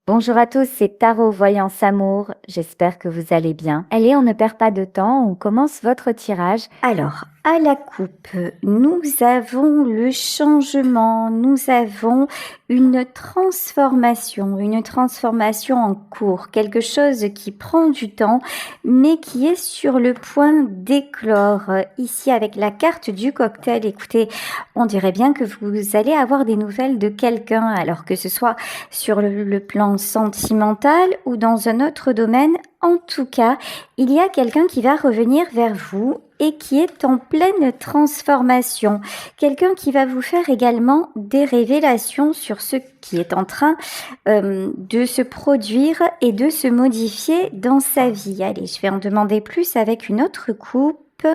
Bonjour à tous, c'est Tarot Voyance Amour. J'espère que vous allez bien. Allez, on ne perd pas de temps, on commence votre tirage. Alors, à la coupe, nous avons le changement, nous avons une transformation en cours, quelque chose qui prend du temps, mais qui est sur le point d'éclore. Ici, avec la carte du cocktail, écoutez, on dirait bien que vous allez avoir des nouvelles de quelqu'un, alors que ce soit sur le plan sentimental ou dans un autre domaine. En tout cas, il y a quelqu'un qui va revenir vers vous et qui est en pleine transformation. Quelqu'un qui va vous faire également des révélations sur ce qui est en train de se produire et de se modifier dans sa vie. Allez, je vais en demander plus avec une autre coupe.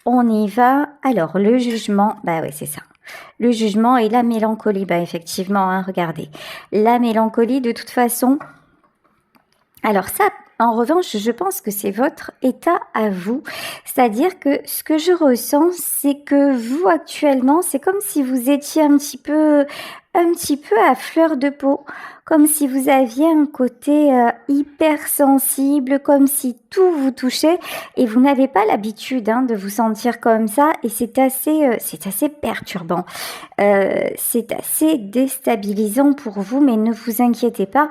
On y va. Alors, le jugement, bah oui, c'est ça. Le jugement et la mélancolie, bah effectivement, hein, regardez. La mélancolie, de toute façon, alors ça, en revanche, je pense que c'est votre état à vous. C'est-à-dire que ce que je ressens, c'est que vous, actuellement, c'est comme si vous étiez un petit peu à fleur de peau, comme si vous aviez un côté hypersensible, comme si tout vous touchait et vous n'avez pas l'habitude de vous sentir comme ça et c'est assez perturbant. C'est assez déstabilisant pour vous, mais ne vous inquiétez pas,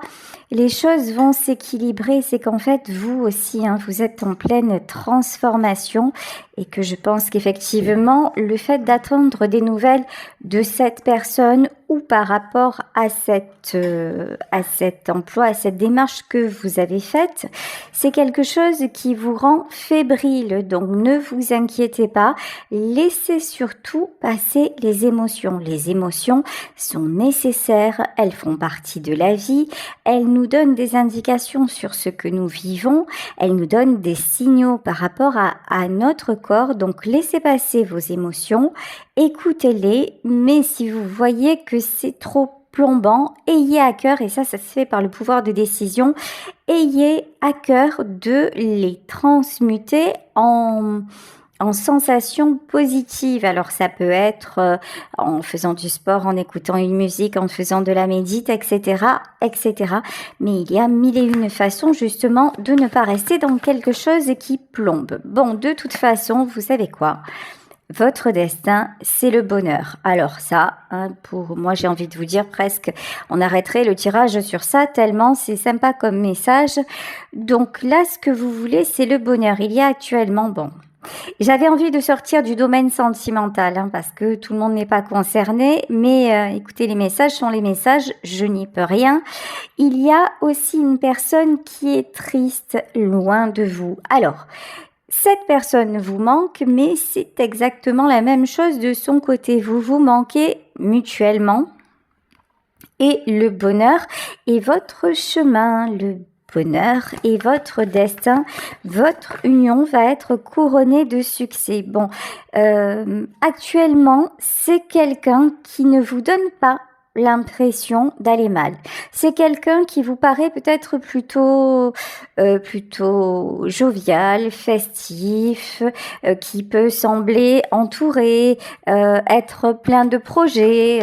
les choses vont s'équilibrer. C'est qu'en fait, vous aussi, vous êtes en pleine transformation et que je pense qu'effectivement, le fait d'attendre des nouvelles de cette personne ou par rapport à cet emploi, à cette démarche que vous avez faite, c'est quelque chose qui vous rend fébrile. Donc, ne vous inquiétez pas. Laissez surtout passer les émotions. Les émotions sont nécessaires. Elles font partie de la vie. Elles nous donnent des indications sur ce que nous vivons. Elles nous donnent des signaux par rapport à notre corps. Donc, laissez passer vos émotions. Écoutez-les. Mais si vous voyez que c'est trop plombant, ayez à cœur, et ça se fait par le pouvoir de décision, ayez à cœur de les transmuter en sensations positives. Alors ça peut être en faisant du sport, en écoutant une musique, en faisant de la médite, etc., etc. Mais il y a mille et une façons justement de ne pas rester dans quelque chose qui plombe. Bon, de toute façon, vous savez quoi ? Votre destin, c'est le bonheur. Alors ça, pour moi, j'ai envie de vous dire presque, on arrêterait le tirage sur ça tellement c'est sympa comme message. Donc là, ce que vous voulez, c'est le bonheur. Il y a actuellement, j'avais envie de sortir du domaine sentimental parce que tout le monde n'est pas concerné. Mais écoutez, les messages sont les messages, je n'y peux rien. Il y a aussi une personne qui est triste, loin de vous. Alors, cette personne vous manque, mais c'est exactement la même chose de son côté. Vous vous manquez mutuellement. Et le bonheur est votre chemin, le bonheur est votre destin, votre union va être couronnée de succès. Bon, actuellement, c'est quelqu'un qui ne vous donne pas l'impression d'aller mal. C'est quelqu'un qui vous paraît peut-être plutôt jovial, festif, qui peut sembler entouré, être plein de projets,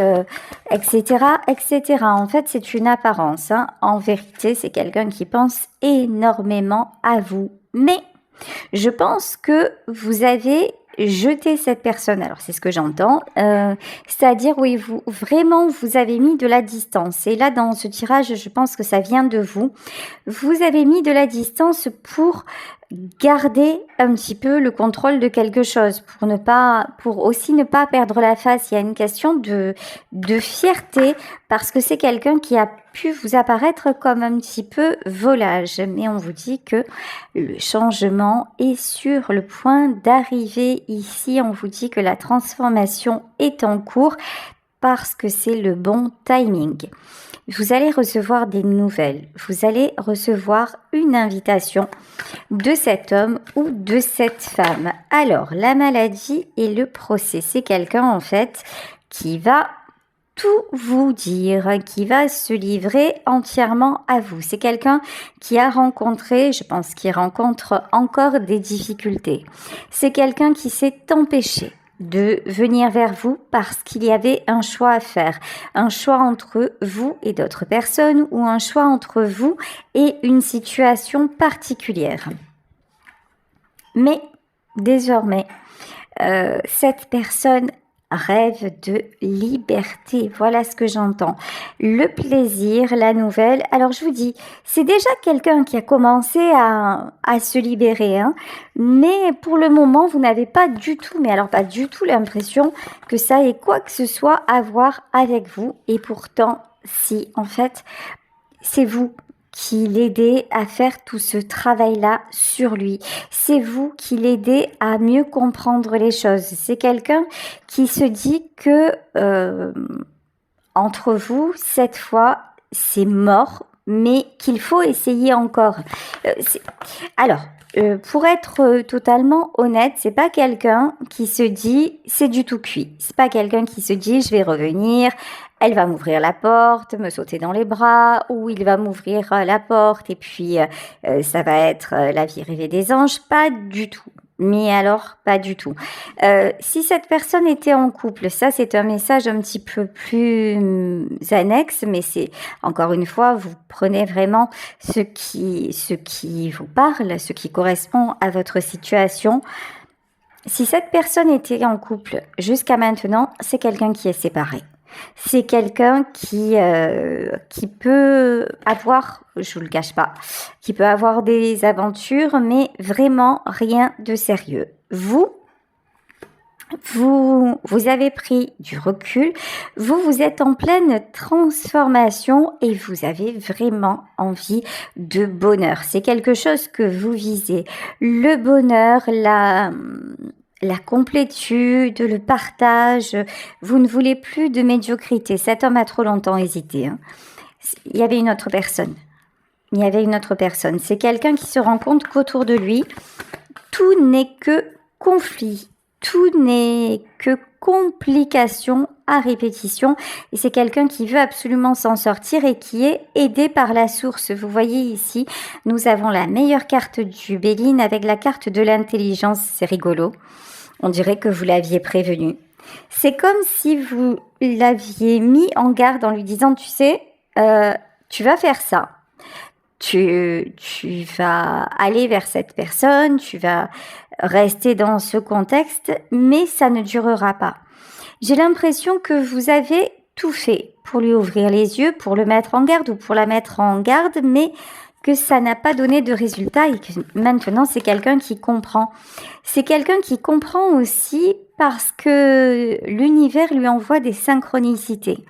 etc., etc. En fait, c'est une apparence. En vérité, c'est quelqu'un qui pense énormément à vous. Mais je pense que vous avez jeter cette personne. Alors, c'est ce que j'entends. C'est-à-dire, oui, vous avez mis de la distance. Et là, dans ce tirage, je pense que ça vient de vous. Vous avez mis de la distance pour garder un petit peu le contrôle de quelque chose, pour aussi ne pas perdre la face. Il y a une question de fierté parce que c'est quelqu'un qui a pu vous apparaître comme un petit peu volage. Mais on vous dit que le changement est sur le point d'arriver ici. On vous dit que la transformation est en cours parce que c'est le bon timing. Vous allez recevoir des nouvelles. Vous allez recevoir une invitation de cet homme ou de cette femme. Alors, la maladie et le procès, c'est quelqu'un en fait qui va tout vous dire, qui va se livrer entièrement à vous. C'est quelqu'un qui a rencontré, je pense qu'il rencontre encore des difficultés. C'est quelqu'un qui s'est empêché de venir vers vous parce qu'il y avait un choix à faire. Un choix entre vous et d'autres personnes ou un choix entre vous et une situation particulière. Mais désormais, cette personne rêve de liberté. Voilà ce que j'entends. Le plaisir, la nouvelle. Alors je vous dis, c'est déjà quelqu'un qui a commencé à se libérer. Hein, mais pour le moment, vous n'avez pas du tout, mais alors pas du tout l'impression que ça ait quoi que ce soit à voir avec vous. Et pourtant, si, en fait, c'est vous qui l'aidez à faire tout ce travail-là sur lui. C'est vous qui l'aidez à mieux comprendre les choses. C'est quelqu'un qui se dit que entre vous, cette fois, c'est mort, mais qu'il faut essayer encore. Alors, pour être totalement honnête, c'est pas quelqu'un qui se dit c'est du tout cuit. C'est pas quelqu'un qui se dit je vais revenir, elle va m'ouvrir la porte, me sauter dans les bras, ou il va m'ouvrir la porte et puis ça va être la vie rêvée des anges. Pas du tout. Mais alors, pas du tout. Si cette personne était en couple, ça c'est un message un petit peu plus annexe, mais c'est encore une fois, vous prenez vraiment ce qui vous parle, ce qui correspond à votre situation. Si cette personne était en couple jusqu'à maintenant, c'est quelqu'un qui est séparé. C'est quelqu'un qui peut avoir, je vous le cache pas, qui peut avoir des aventures, mais vraiment rien de sérieux. Vous avez pris du recul, vous êtes en pleine transformation et vous avez vraiment envie de bonheur. C'est quelque chose que vous visez. Le bonheur, la complétude, le partage, vous ne voulez plus de médiocrité. Cet homme a trop longtemps hésité. Hein. Il y avait une autre personne. C'est quelqu'un qui se rend compte qu'autour de lui, tout n'est que conflit, tout n'est que complication à répétition. Et c'est quelqu'un qui veut absolument s'en sortir et qui est aidé par la source. Vous voyez ici, nous avons la meilleure carte du Béline avec la carte de l'intelligence. C'est rigolo. On dirait que vous l'aviez prévenu. C'est comme si vous l'aviez mis en garde en lui disant, tu sais, tu vas faire ça. Tu vas aller vers cette personne, tu vas rester dans ce contexte, mais ça ne durera pas. J'ai l'impression que vous avez tout fait pour lui ouvrir les yeux, pour le mettre en garde ou pour la mettre en garde, mais que ça n'a pas donné de résultat et que maintenant c'est quelqu'un qui comprend. C'est quelqu'un qui comprend aussi parce que l'univers lui envoie des synchronicités.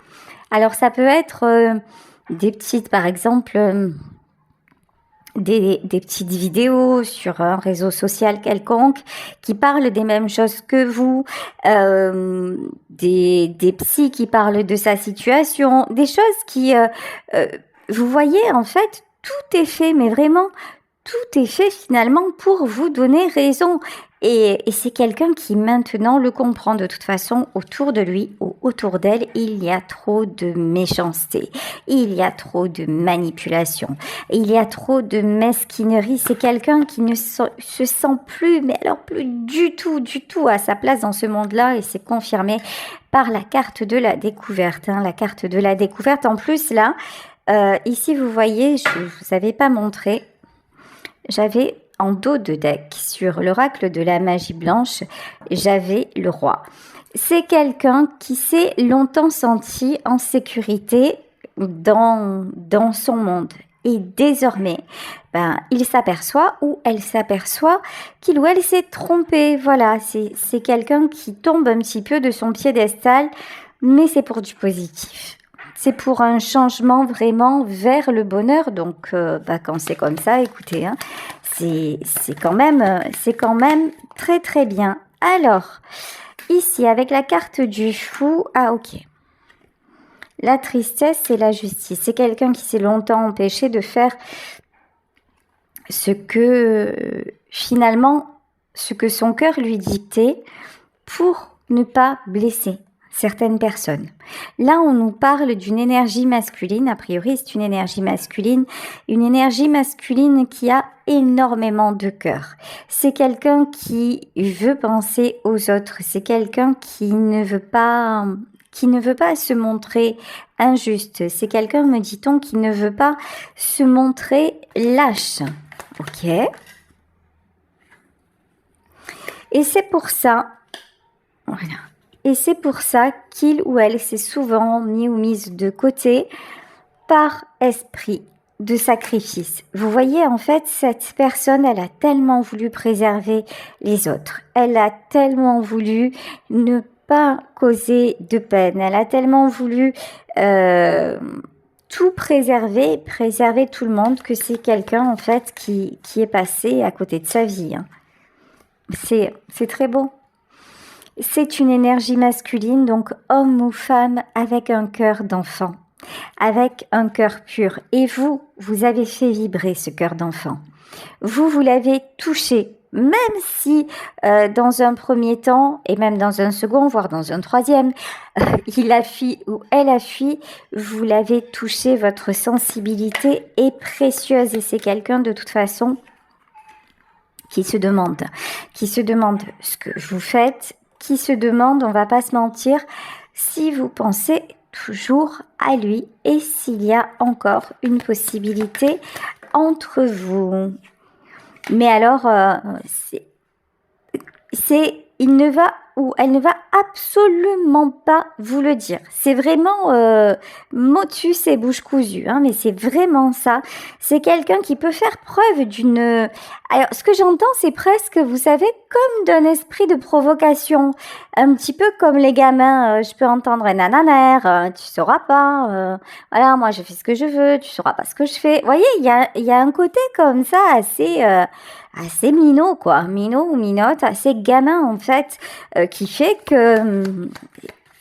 Alors ça peut être des petites, par exemple, des petites vidéos sur un réseau social quelconque qui parlent des mêmes choses que vous, des psys qui parlent de sa situation, des choses qui, vous voyez, en fait, tout est fait, mais vraiment, tout est fait finalement pour vous donner raison. Et c'est quelqu'un qui maintenant le comprend. De toute façon, autour de lui ou autour d'elle, il y a trop de méchanceté, il y a trop de manipulation, il y a trop de mesquinerie. C'est quelqu'un qui ne se sent plus, mais alors plus du tout à sa place dans ce monde-là, et c'est confirmé par la carte de la découverte. Hein, la carte de la découverte. En plus, là, ici, vous voyez, je ne vous avais pas montré, j'avais en dos de deck, sur l'oracle de la magie blanche, j'avais le roi. C'est quelqu'un qui s'est longtemps senti en sécurité dans son monde. Et désormais, il s'aperçoit ou elle s'aperçoit qu'il ou elle s'est trompé. Voilà, c'est quelqu'un qui tombe un petit peu de son piédestal, mais c'est pour du positif. C'est pour un changement vraiment vers le bonheur. Donc, quand c'est comme ça, écoutez, hein, c'est quand même très très bien. Alors, ici, avec la carte du fou, ok. La tristesse et la justice. C'est quelqu'un qui s'est longtemps empêché de faire ce que, finalement, ce que son cœur lui dictait pour ne pas blesser. certaines personnes. Là, on nous parle d'une énergie masculine. A priori, c'est une énergie masculine qui a énormément de cœur. C'est quelqu'un qui veut penser aux autres. C'est quelqu'un qui ne veut pas se montrer injuste. C'est quelqu'un, me dit-on, qui ne veut pas se montrer lâche. Ok. Et c'est pour ça, voilà. Et c'est pour ça qu'il ou elle s'est souvent mis ou mise de côté par esprit de sacrifice. Vous voyez, en fait, cette personne, elle a tellement voulu préserver les autres. Elle a tellement voulu ne pas causer de peine. Elle a tellement voulu tout préserver tout le monde, que c'est quelqu'un, en fait, qui est passé à côté de sa vie. Hein. C'est très beau. C'est une énergie masculine, donc homme ou femme avec un cœur d'enfant, avec un cœur pur. Et vous avez fait vibrer ce cœur d'enfant. Vous l'avez touché, même si dans un premier temps, et même dans un second, voire dans un troisième, il a fui ou elle a fui, vous l'avez touché, votre sensibilité est précieuse. Et c'est quelqu'un de toute façon qui se demande ce que vous faites, qui se demande, on va pas se mentir, si vous pensez toujours à lui et s'il y a encore une possibilité entre vous. Mais alors, il ne va ou elle ne va absolument pas vous le dire. C'est vraiment motus et bouche cousue, hein, mais c'est vraiment ça. C'est quelqu'un qui peut faire preuve d'une... Alors, ce que j'entends, c'est presque, vous savez, comme d'un esprit de provocation. Un petit peu comme les gamins, je peux entendre un nananaire, tu sauras pas, voilà, moi je fais ce que je veux, tu sauras pas ce que je fais. Vous voyez, il y a un côté comme ça assez minot, quoi, minot ou minote, assez gamin en fait, qui fait que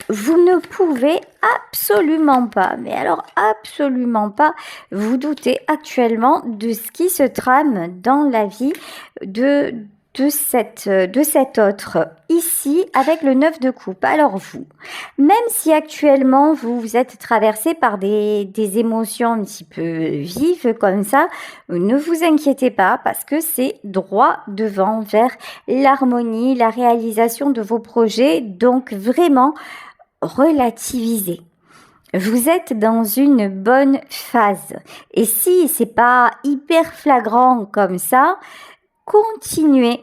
vous ne pouvez absolument pas, mais alors absolument pas, vous douter actuellement de ce qui se trame dans la vie de cet autre ici avec le 9 de coupe. Alors vous, même si actuellement vous êtes traversé par des émotions un petit peu vives comme ça, ne vous inquiétez pas parce que c'est droit devant vers l'harmonie, la réalisation de vos projets, donc vraiment relativisez. Vous êtes dans une bonne phase et si c'est pas hyper flagrant comme ça, continuez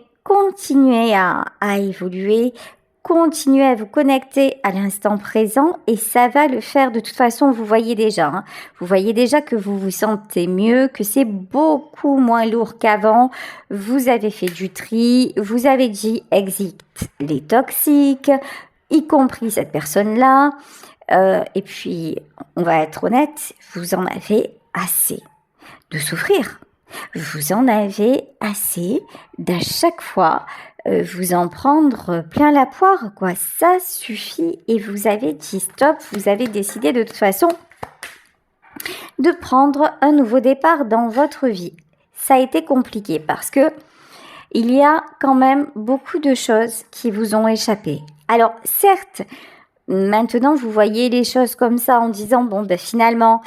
à évoluer, continuez à vous connecter à l'instant présent et ça va le faire de toute façon, vous voyez déjà que vous vous sentez mieux, que c'est beaucoup moins lourd qu'avant, vous avez fait du tri, vous avez dit exit les toxiques, y compris cette personne-là, et puis on va être honnête, vous en avez assez de souffrir. Vous en avez assez d'à chaque fois vous en prendre plein la poire, quoi. Ça suffit et vous avez dit stop, vous avez décidé de toute façon de prendre un nouveau départ dans votre vie. Ça a été compliqué parce que il y a quand même beaucoup de choses qui vous ont échappé. Alors certes, maintenant vous voyez les choses comme ça en disant bon ben finalement...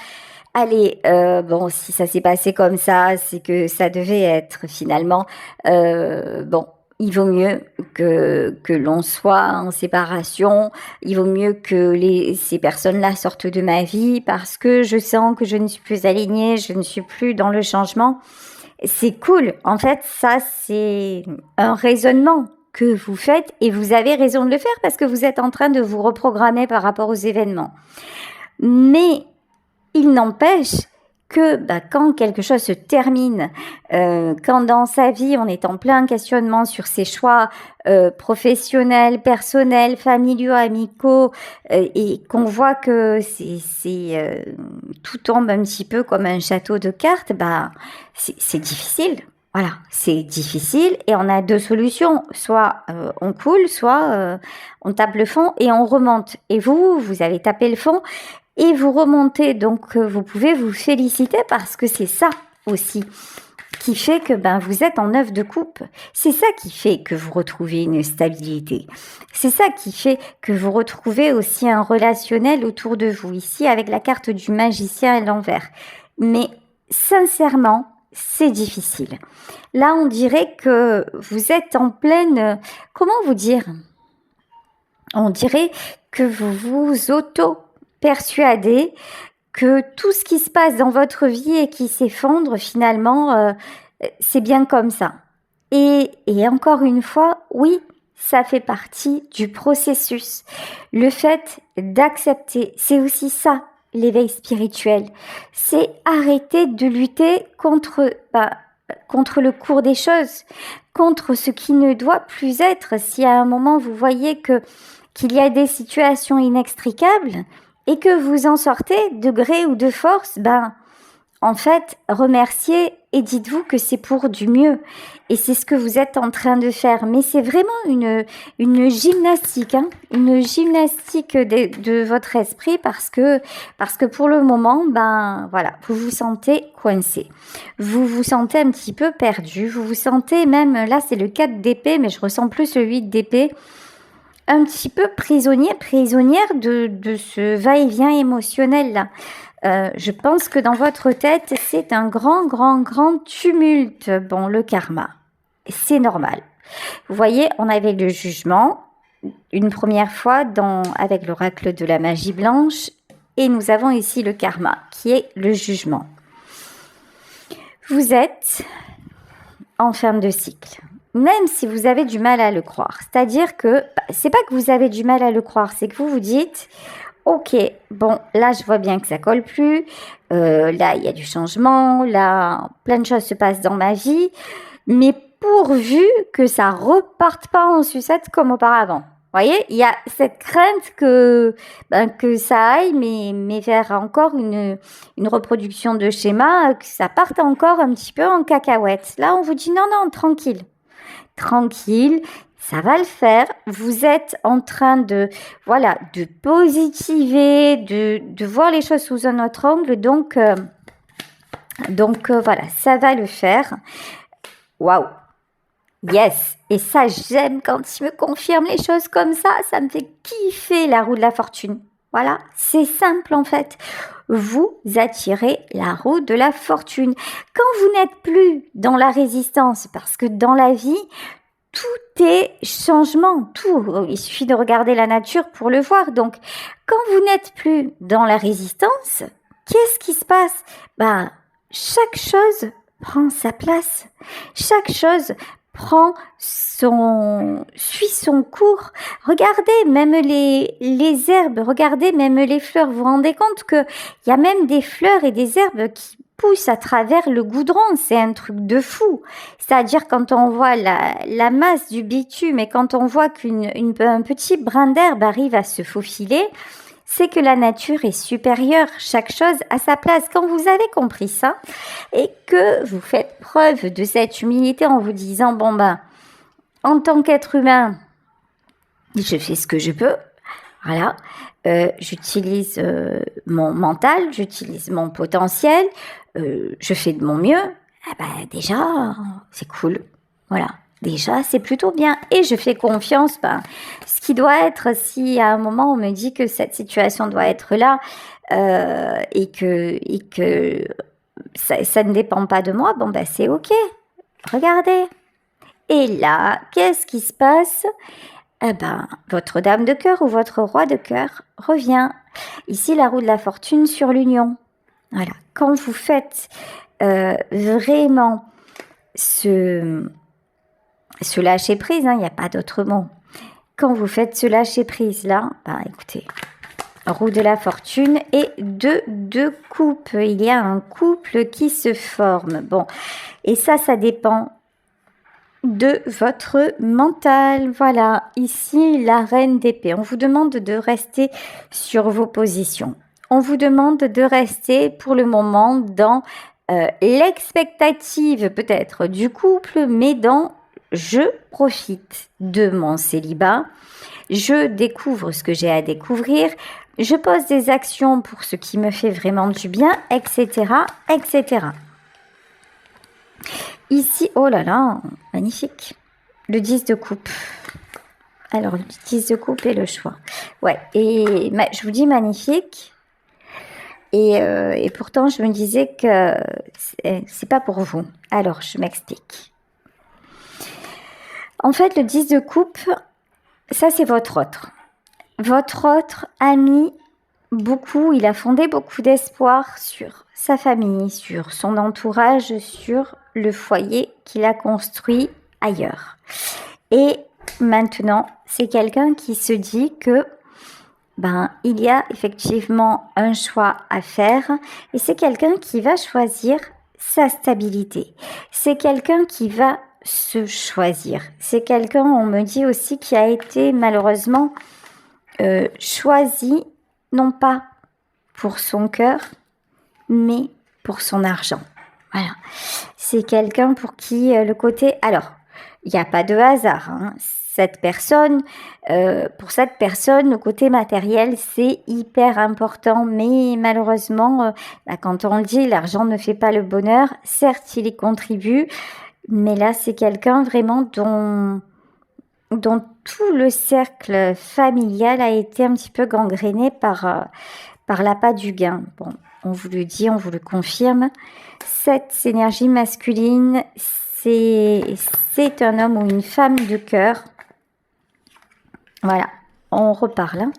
Allez, bon, si ça s'est passé comme ça, c'est que ça devait être finalement, bon, il vaut mieux que l'on soit en séparation, il vaut mieux que ces personnes-là sortent de ma vie parce que je sens que je ne suis plus alignée, je ne suis plus dans le changement. C'est cool, en fait, ça c'est un raisonnement que vous faites et vous avez raison de le faire parce que vous êtes en train de vous reprogrammer par rapport aux événements. Mais il n'empêche que quand quelque chose se termine, quand dans sa vie on est en plein questionnement sur ses choix professionnels, personnels, familiaux, amicaux, et qu'on voit que tout tombe un petit peu comme un château de cartes, c'est difficile. Voilà, c'est difficile et on a deux solutions. Soit on coule, soit on tape le fond et on remonte. Et vous avez tapé le fond et vous remontez. Donc vous pouvez vous féliciter parce que c'est ça aussi. qui fait que vous êtes en 9 de coupe. C'est ça qui fait que vous retrouvez une stabilité. C'est ça qui fait que vous retrouvez aussi un relationnel autour de vous, ici avec la carte du magicien à l'envers. Mais sincèrement, c'est difficile. Là, on dirait que vous êtes en pleine... Comment vous dire? On dirait que vous vous auto-persuadez que tout ce qui se passe dans votre vie et qui s'effondre, finalement, c'est bien comme ça. Et encore une fois, oui, ça fait partie du processus. Le fait d'accepter, c'est aussi ça, l'éveil spirituel. C'est arrêter de lutter contre le cours des choses, contre ce qui ne doit plus être. Si à un moment vous voyez qu'il y a des situations inextricables, et que vous en sortez de gré ou de force, en fait, remerciez et dites-vous que c'est pour du mieux. Et c'est ce que vous êtes en train de faire. Mais c'est vraiment une gymnastique, une gymnastique de votre esprit parce que pour le moment, voilà, vous vous sentez coincé. Vous vous sentez un petit peu perdu. Vous vous sentez même, là c'est le 4 d'épée, mais je ressens plus le 8 d'épée. Un petit peu prisonnière de ce va-et-vient émotionnel là. Je pense que dans votre tête, c'est un grand tumulte. Bon, le karma, c'est normal. Vous voyez, on avait le jugement une première fois avec l'oracle de la magie blanche et nous avons ici le karma qui est le jugement. Vous êtes en fin de cycle. Même si vous avez du mal à le croire. C'est-à-dire que, c'est pas que vous avez du mal à le croire, c'est que vous vous dites, ok, bon, là je vois bien que ça colle plus, là il y a du changement, là plein de choses se passent dans ma vie, mais pourvu que ça reparte pas en sucette comme auparavant. Vous voyez, il y a cette crainte que ça aille, mais vers encore une reproduction de schéma, que ça parte encore un petit peu en cacahuète. Là, on vous dit non, tranquille, ça va le faire. Vous êtes en train de positiver, de voir les choses sous un autre angle. Donc voilà, ça va le faire. Waouh! Yes! Et ça, j'aime quand il me confirme les choses comme ça. Ça me fait kiffer la roue de la fortune. Voilà, c'est simple en fait. Vous attirez la roue de la fortune. Quand vous n'êtes plus dans la résistance, parce que dans la vie, tout est changement, tout. Il suffit de regarder la nature pour le voir. Donc, quand vous n'êtes plus dans la résistance, qu'est-ce qui se passe? Chaque chose prend sa place. Chaque chose suit son cours. Regardez même les herbes, regardez même les fleurs. Vous vous rendez compte qu'il y a même des fleurs et des herbes qui poussent à travers le goudron. C'est un truc de fou. C'est-à-dire quand on voit la masse du bitume et quand on voit qu'un petit brin d'herbe arrive à se faufiler, c'est que la nature est supérieure, chaque chose à sa place. Quand vous avez compris ça et que vous faites preuve de cette humilité en vous disant, en tant qu'être humain, je fais ce que je peux, voilà, j'utilise mon mental, j'utilise mon potentiel, je fais de mon mieux, déjà, c'est cool, voilà. Déjà, c'est plutôt bien et je fais confiance. Ce qui doit être, si à un moment on me dit que cette situation doit être là et que ça ne dépend pas de moi, c'est ok. Regardez. Et là, qu'est-ce qui se passe? Votre dame de cœur ou votre roi de cœur revient. Ici, la roue de la fortune sur l'union. Voilà. Quand vous faites vraiment ce lâcher prise, il n'y a pas d'autre mot. Quand vous faites ce lâcher prise là, écoutez, roue de la fortune et deux coupes. Il y a un couple qui se forme. Bon, et ça dépend de votre mental. Voilà, ici la reine d'épée. On vous demande de rester sur vos positions. On vous demande de rester pour le moment dans l'expectative peut-être du couple, mais dans je profite de mon célibat, je découvre ce que j'ai à découvrir, je pose des actions pour ce qui me fait vraiment du bien, etc., etc. Ici, oh là là, magnifique. Le 10 de coupe. Alors, le 10 de coupe et le choix. Ouais, et je vous dis magnifique. Et pourtant, je me disais que c'est pas pour vous. Alors, je m'explique. En fait, le 10 de coupe, ça, c'est votre autre. Votre autre a mis beaucoup, il a fondé beaucoup d'espoir sur sa famille, sur son entourage, sur le foyer qu'il a construit ailleurs. Et maintenant, c'est quelqu'un qui se dit que il y a effectivement un choix à faire et c'est quelqu'un qui va choisir sa stabilité. C'est quelqu'un qui va se choisir. C'est quelqu'un, on me dit aussi, qui a été malheureusement choisi, non pas pour son cœur, mais pour son argent. Voilà. C'est quelqu'un pour qui le côté... Alors, il n'y a pas de hasard, hein. Pour cette personne, le côté matériel, c'est hyper important. Mais malheureusement, quand on le dit, l'argent ne fait pas le bonheur. Certes, il y contribue. Mais là, c'est quelqu'un vraiment dont tout le cercle familial a été un petit peu gangréné par l'appât du gain. Bon, on vous le dit, on vous le confirme. Cette énergie masculine, c'est un homme ou une femme de cœur. Voilà, on reparle. Hein.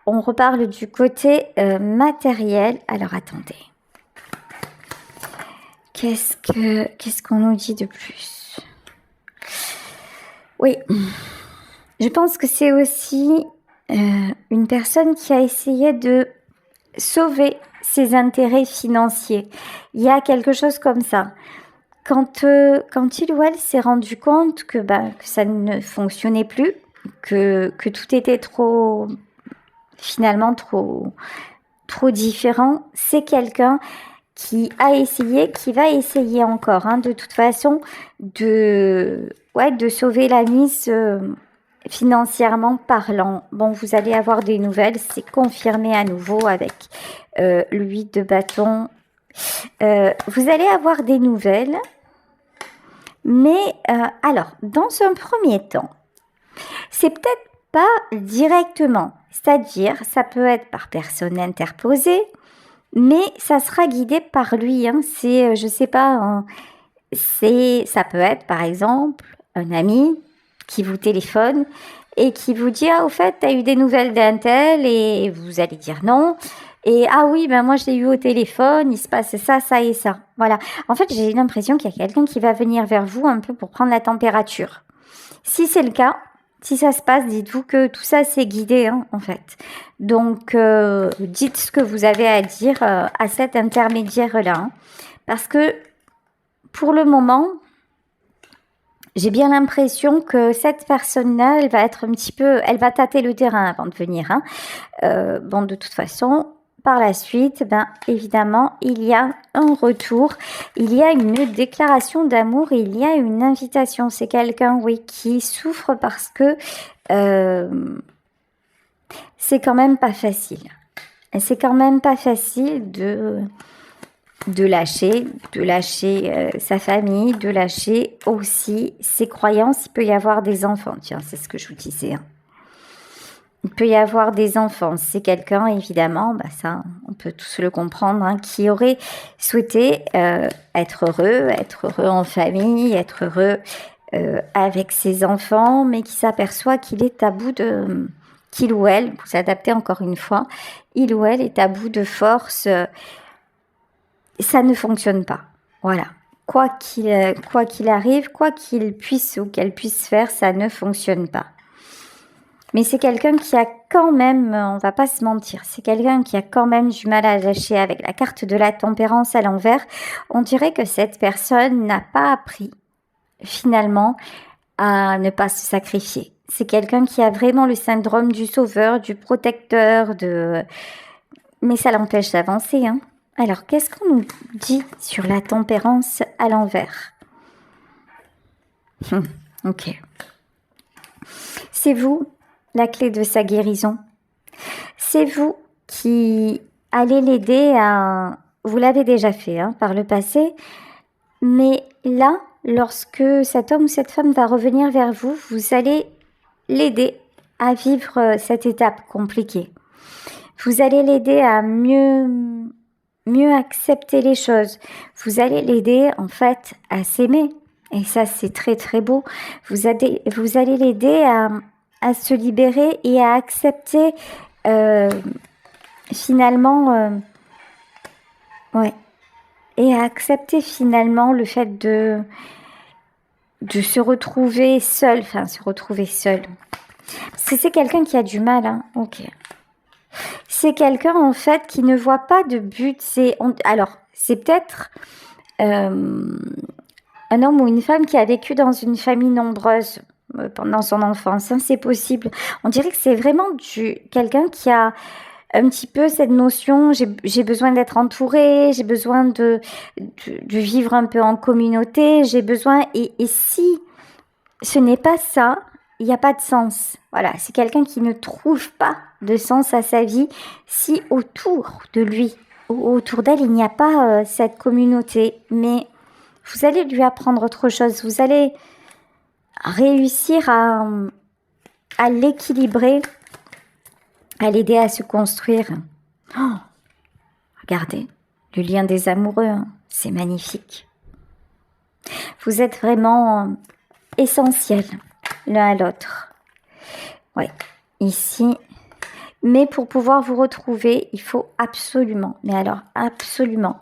On reparle du côté matériel. Alors, attendez. Qu'est-ce qu'on nous dit de plus? Oui, je pense que c'est aussi une personne qui a essayé de sauver ses intérêts financiers. Il y a quelque chose comme ça. Quand il ou elle s'est rendu compte que ça ne fonctionnait plus, que tout était finalement trop différent, c'est quelqu'un qui a essayé, qui va essayer encore, hein, de toute façon, de sauver la mise financièrement parlant. Bon, vous allez avoir des nouvelles, c'est confirmé à nouveau avec l'huile de bâton. Vous allez avoir des nouvelles, mais alors, dans un premier temps, c'est peut-être pas directement, c'est-à-dire, ça peut être par personne interposée, mais ça sera guidé par lui. Hein. C'est, je sais pas, ça peut être par exemple un ami qui vous téléphone et qui vous dit au fait, tu as eu des nouvelles d'un tel, et vous allez dire non. Et ah oui, moi je l'ai eu au téléphone, il se passe ça, ça et ça. Voilà. En fait, j'ai l'impression qu'il y a quelqu'un qui va venir vers vous un peu pour prendre la température. Si c'est le cas, si ça se passe, dites-vous que tout ça c'est guidé, hein, en fait. Donc, dites ce que vous avez à dire à cet intermédiaire-là. Hein, parce que, pour le moment, j'ai bien l'impression que cette personne-là, elle va être elle va tâter le terrain avant de venir. Hein. De toute façon, par la suite, évidemment, il y a un retour, il y a une déclaration d'amour, il y a une invitation. C'est quelqu'un, oui, qui souffre parce que c'est quand même pas facile. C'est quand même pas facile de lâcher sa famille, de lâcher aussi ses croyances. Il peut y avoir des enfants. Tiens, c'est ce que je vous disais. Hein. Il peut y avoir des enfants. C'est quelqu'un, évidemment, ça, on peut tous le comprendre, hein, qui aurait souhaité être heureux en famille, être heureux avec ses enfants, mais qui s'aperçoit qu'il est à bout de... qu'il ou elle, pour s'adapter encore une fois, il ou elle est à bout de force. Ça ne fonctionne pas. Voilà. Quoi qu'il arrive, quoi qu'il puisse ou qu'elle puisse faire, ça ne fonctionne pas. Mais c'est quelqu'un qui a quand même, on va pas se mentir, c'est quelqu'un qui a quand même du mal à lâcher. Avec la carte de la tempérance à l'envers, on dirait que cette personne n'a pas appris finalement à ne pas se sacrifier. C'est quelqu'un qui a vraiment le syndrome du sauveur, du protecteur, mais ça l'empêche d'avancer. Hein. Alors, qu'est-ce qu'on nous dit sur la tempérance à l'envers? Ok. C'est vous la clé de sa guérison. C'est vous qui allez l'aider à... Vous l'avez déjà fait par le passé, mais là, lorsque cet homme ou cette femme va revenir vers vous, vous allez l'aider à vivre cette étape compliquée. Vous allez l'aider à mieux accepter les choses. Vous allez l'aider en fait à s'aimer. Et ça, c'est très très beau. Vous allez l'aider à se libérer et à accepter finalement... Et à accepter finalement le fait de se retrouver seul. Parce que c'est quelqu'un qui a du mal, hein. Ok. C'est quelqu'un en fait qui ne voit pas de but. Alors, c'est peut-être un homme ou une femme qui a vécu dans une famille nombreuse pendant son enfance, hein, c'est possible. On dirait que c'est vraiment quelqu'un qui a un petit peu cette notion, j'ai besoin d'être entourée, j'ai besoin de vivre un peu en communauté, j'ai besoin... Et si ce n'est pas ça, il n'y a pas de sens. Voilà, c'est quelqu'un qui ne trouve pas de sens à sa vie si autour de lui, autour d'elle, il n'y a pas cette communauté. Mais vous allez lui apprendre autre chose, vous allez réussir à l'équilibrer, à l'aider à se construire. Oh, regardez, le lien des amoureux, hein, c'est magnifique. Vous êtes vraiment essentiels l'un à l'autre. Ouais, ici. Mais pour pouvoir vous retrouver, il faut absolument, mais alors absolument,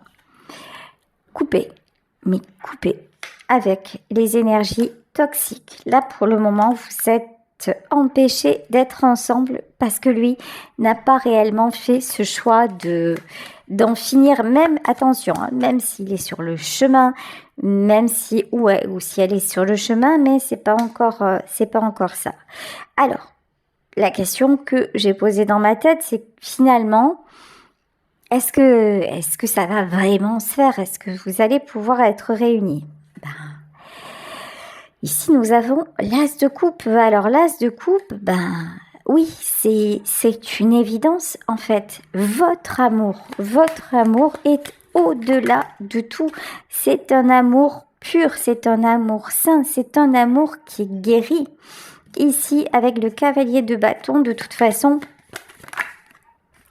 couper avec les énergies toxiques. Là, pour le moment, vous êtes empêchés d'être ensemble parce que lui n'a pas réellement fait ce choix d'en finir, même, attention, hein, même s'il est sur le chemin, même si, ou si elle est sur le chemin, mais c'est pas encore ça. Alors, la question que j'ai posée dans ma tête, c'est finalement, est-ce que ça va vraiment se faire? Est-ce que vous allez pouvoir être réunis? Ici, nous avons l'as de coupe. Alors, l'as de coupe, oui, c'est une évidence, en fait. Votre amour est au-delà de tout. C'est un amour pur, c'est un amour sain, c'est un amour qui guérit. Ici, avec le cavalier de bâton, de toute façon,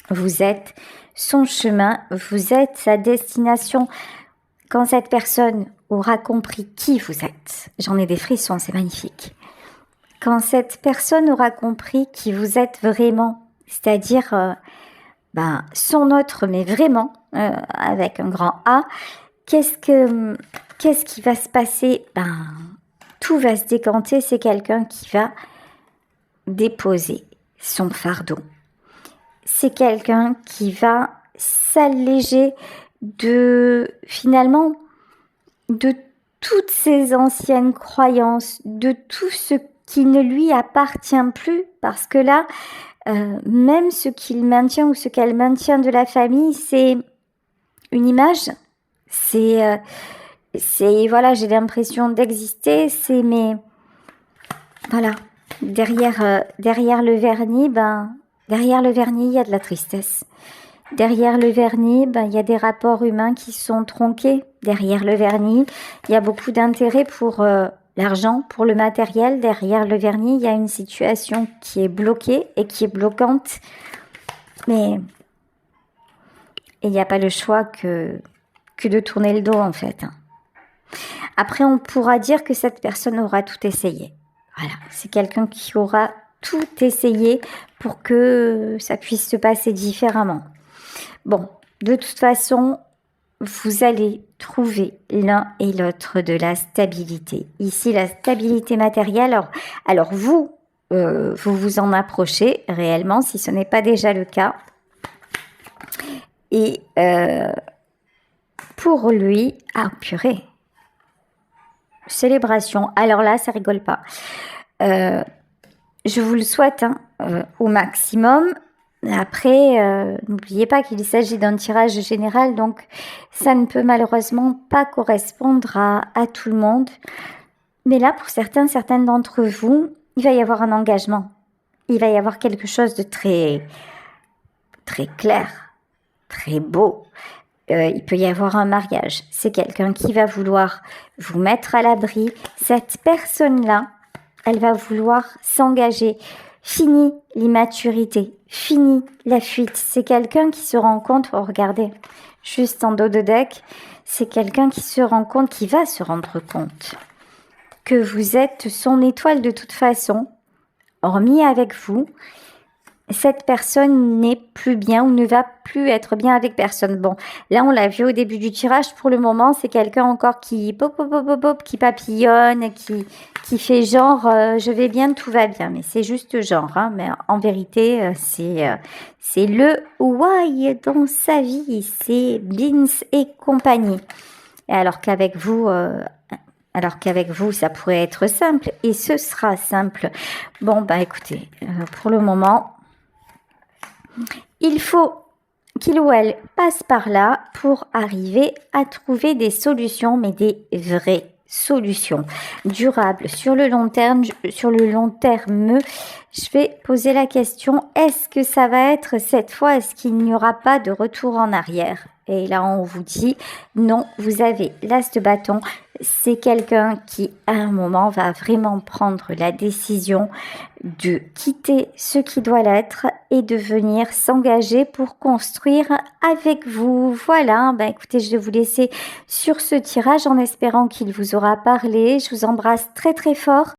vous êtes son chemin, vous êtes sa destination. Quand cette personne aura compris qui vous êtes, j'en ai des frissons, c'est magnifique. Quand cette personne aura compris qui vous êtes vraiment, c'est-à-dire son autre, mais vraiment, avec un grand A, qu'est-ce qui va se passer? Tout va se décanter, c'est quelqu'un qui va déposer son fardeau. C'est quelqu'un qui va s'alléger finalement, de toutes ses anciennes croyances, de tout ce qui ne lui appartient plus, parce que là, même ce qu'il maintient ou ce qu'elle maintient de la famille, c'est une image, c'est voilà, j'ai l'impression d'exister, mais voilà, derrière le vernis, il y a de la tristesse. Derrière le vernis, il y a des rapports humains qui sont tronqués. Derrière le vernis, il y a beaucoup d'intérêt pour l'argent, pour le matériel. Derrière le vernis, il y a une situation qui est bloquée et qui est bloquante. Mais il n'y a pas le choix que de tourner le dos, en fait. Après, on pourra dire que cette personne aura tout essayé. Voilà, c'est quelqu'un qui aura tout essayé pour que ça puisse se passer différemment. Bon, de toute façon, vous allez trouver l'un et l'autre de la stabilité. Ici, la stabilité matérielle. Alors vous vous en approchez réellement, si ce n'est pas déjà le cas. Et pour lui, purée, célébration. Alors là, ça rigole pas. Je vous le souhaite au maximum. Après, n'oubliez pas qu'il s'agit d'un tirage général, donc ça ne peut malheureusement pas correspondre à tout le monde. Mais là, pour certaines d'entre vous, il va y avoir un engagement. Il va y avoir quelque chose de très, très clair, très beau. il peut y avoir un mariage. C'est quelqu'un qui va vouloir vous mettre à l'abri. Cette personne-là, elle va vouloir s'engager. Fini l'immaturité, fini la fuite. C'est quelqu'un qui se rend compte, oh, regardez, juste en dos de deck, c'est quelqu'un qui se rend compte, qui va se rendre compte que vous êtes son étoile de toute façon, hormis avec vous. Cette personne n'est plus bien ou ne va plus être bien avec personne. Bon, là, on l'a vu au début du tirage. Pour le moment, c'est quelqu'un encore qui pop, pop, pop, pop, pop, qui papillonne, qui fait genre je vais bien, tout va bien. Mais c'est juste genre. Hein, mais en vérité, c'est le why dans sa vie. C'est Beans et compagnie. Et alors qu'avec vous, ça pourrait être simple. Et ce sera simple. Bon, bah écoutez, pour le moment, il faut qu'il ou elle passe par là pour arriver à trouver des solutions, mais des vraies solutions durables sur le long terme. Je vais poser la question, est-ce que ça va être cette fois, est-ce qu'il n'y aura pas de retour en arrière? Et là, on vous dit, non, vous avez l'as de bâton. C'est quelqu'un qui, à un moment, va vraiment prendre la décision de quitter ce qui doit l'être et de venir s'engager pour construire avec vous. Voilà, ben écoutez, je vais vous laisser sur ce tirage en espérant qu'il vous aura parlé. Je vous embrasse très très fort.